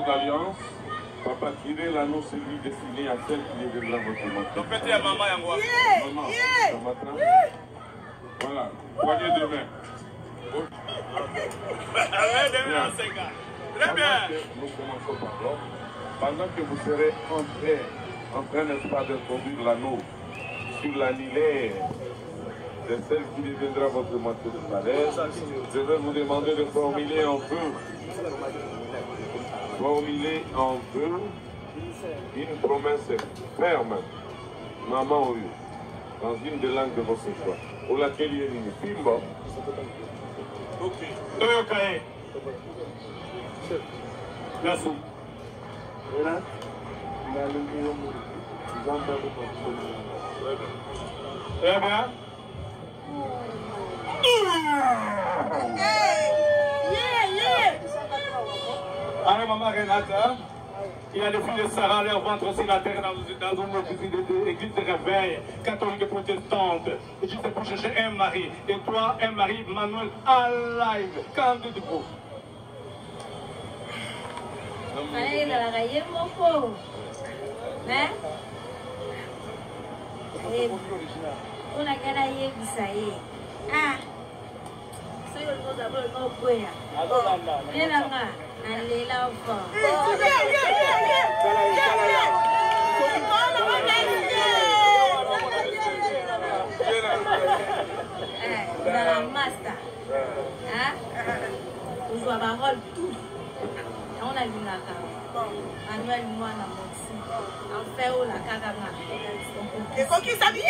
d'alliance, papa tirez l'anneau celui destiné à celle qui deviendra votre maman. Voilà, poignée de main. Très bien. Nous commençons par l'homme. Pendant que vous serez en train, n'est-ce pas, d'introduire l'anneau sur l'annulaire de celle qui deviendra votre manteau de malaise, je vais vous demander de formuler en feu. Formuler en feu une promesse ferme, maman ou dans une des langues de votre choix. Pour laquelle il y a une pimbo. Ok. Boyoka. Merci. Très bien. Alors, maman Renate, il y a des filles de Sarah, leur ventre aussi la terre dans une église de réveil catholique et protestante. Et tu sais pour chercher un mari. Et toi, un mari, Manuel, alive. Quand tu te trouves? Et faut qu'il s'habille.